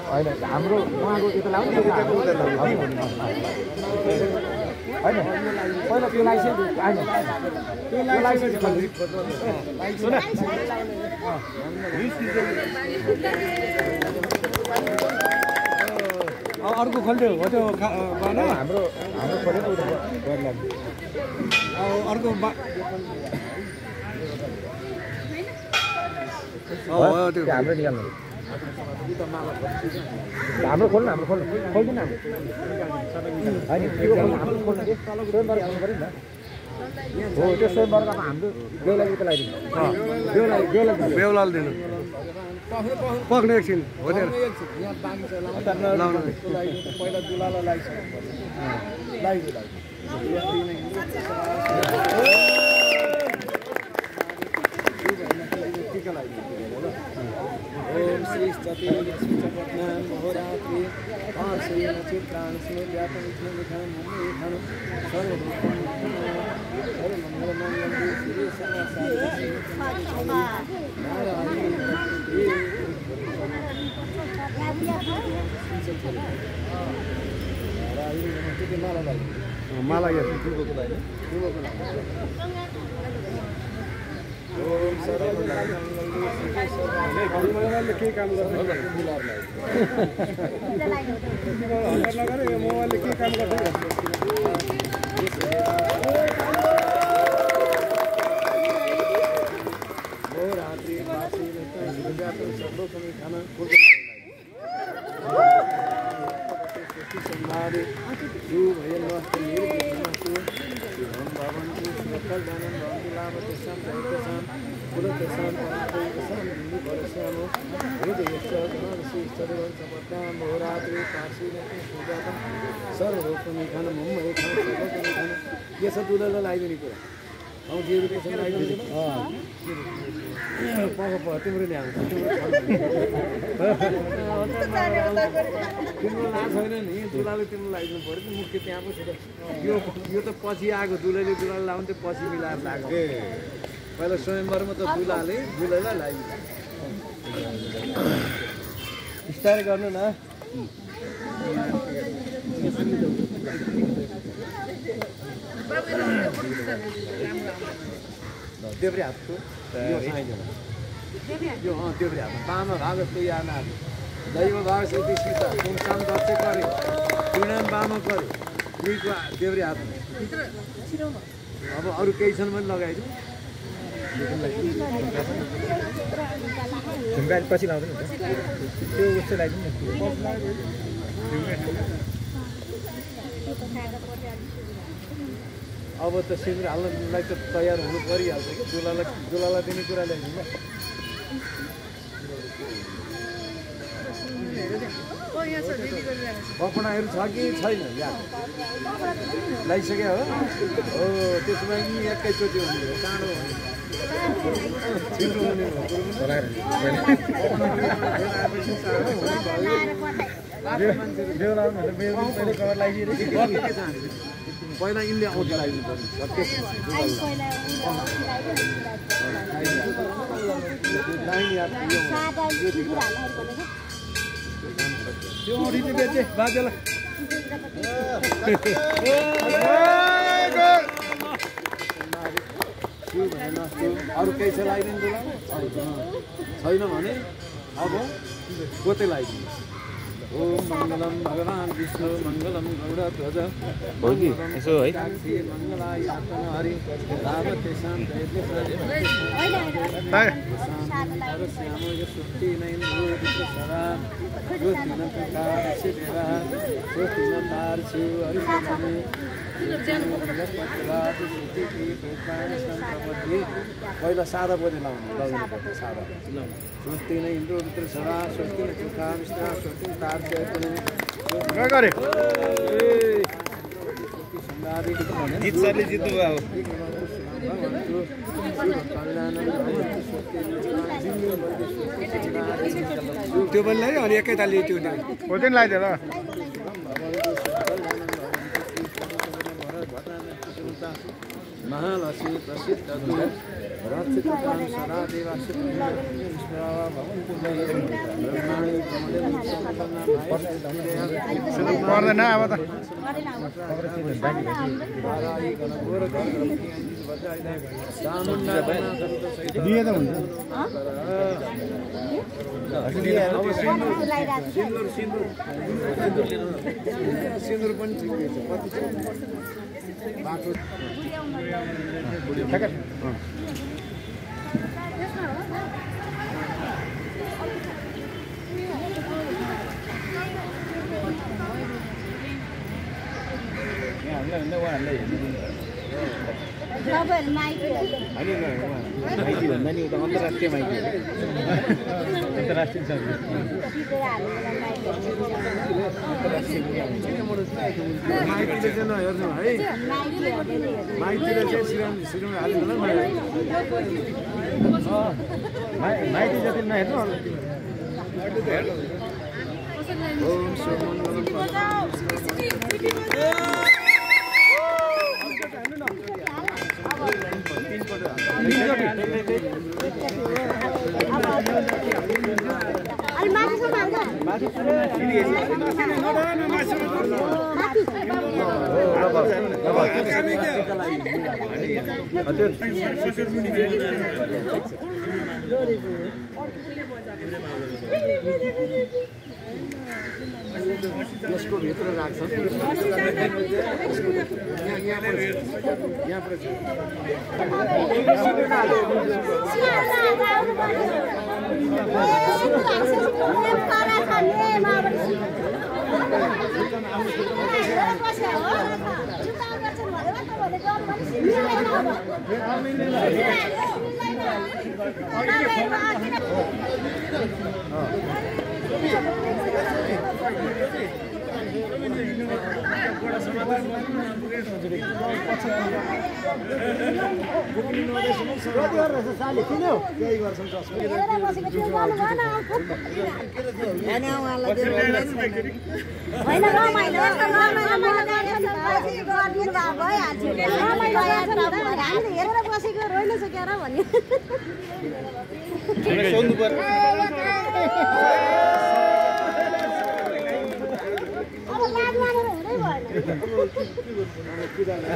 होइन हाम्रो उहाँको यता लाउनु होइन पहिला त्यो लाइसेन्स होइन त्यो लाइसेन्स अर्को खोल्यो हो त्यो हाम्रो खोलेको अर्को हाम्रो निकाल्नु हाम्रो खोल्नु खोल्दिन होइन त्यो हाम्रो खोल्नु स्वयंवर आउनु पऱ्यो नि त हो त्यो स्वयंवरको हाम्रो बेहुलाले त लगाइदिनु बेहुलाले दिनु पक्ने एकछिन हो त्यो पहिला दुलालाई लगाइदिनु ओम श्री सती लक्ष्मीचक्रज्ञान महोरात्रि आश्रय चित्राण स्मे व्यापन इथन विधान मुम्बई धन सर्वभूतम हर मंगल मंगल श्री सर्वसाधि नारायण माला यो ओम मोबाइलले के काम गर्छ मोबाइलले के काम गर्छ ये सब दूल्हा लगाइदिने कुरा अब 0 रुपैयाँ लगाइदिनु तिम्रो ल्याउँछ तिम्रो लाज छैन नि दुलाले तिम्रो लगाइदिनु पऱ्यो नि मुख्य त्यहाँ पो छ यो त पछि आएको दुलाले लगाउनु त्यो पछि मिलाएर लाग्यो पहिला स्वयंवरमा त दुलालाई लगाइदिनु बिस्तारै गर्नु न देब्रे हातको यो देब्रे हात बामा भाग जस्तो याद आयो दैव भाग सिद्धि सीता सुनसान दक्ष करे परिणाम बामा करे दुईको देब्रे हात अब अरू केही छन् भने लगाइदिउँ पछि लाउँदैन त्यो उस्तो लगाइदिउँ अब त सिन्दुर हाल्नलाई त तयार हुनु परिहाल्छ कि दुलालाई दिने कुरा ल्याइदिनु कपडाहरू छ कि छैन यहाँ लगाइसक्यो हो त्यसो भए नि एकैचोटि हुने चाँडो छिटो हुने पहिला यिनले आउँछ लगाइदिनु पर्यो बेचे बाजेलाई अरू केही छ लगाइदिनु छैन भने अब गोते लगाइदिनु ओम मंगलम भगवान विष्णु मंगलम गौरध्वज यसो है मंगलाय हरि रावते शाम जयते श्यामो सुष्टि नैन्द्रो सदा ज्योतिन प्रकाश देवा ज्योतिन तारछु हरिशने पहिला सादा बोली लाउनु सादा स्वस्ति नै इन्द्रो भित्र सदा स्वस्ति नै चुखा विष्णा स्वस्ति तार गरे जित सरले जित्नु भयो त्यो पनि ल्यायो अनि एकैतालि त्यो हो त्यो लगाइदियो ल महालक्ष्मी प्रसिद्ध पर्दैन अब त दिए त हुन्छ सिन्दुर पनि ठिकै छ कति छ बाटो माइती भन्दा नि उता अन्तर्राष्ट्रिय माइती अन्तर्राष्ट्रिय माइतीले चाहिँ नहेर्नु है माइतीले चाहिँ सिरुङ हाल्नु माइती जति नहेर्नु यसको भित्र राख्छ Tidak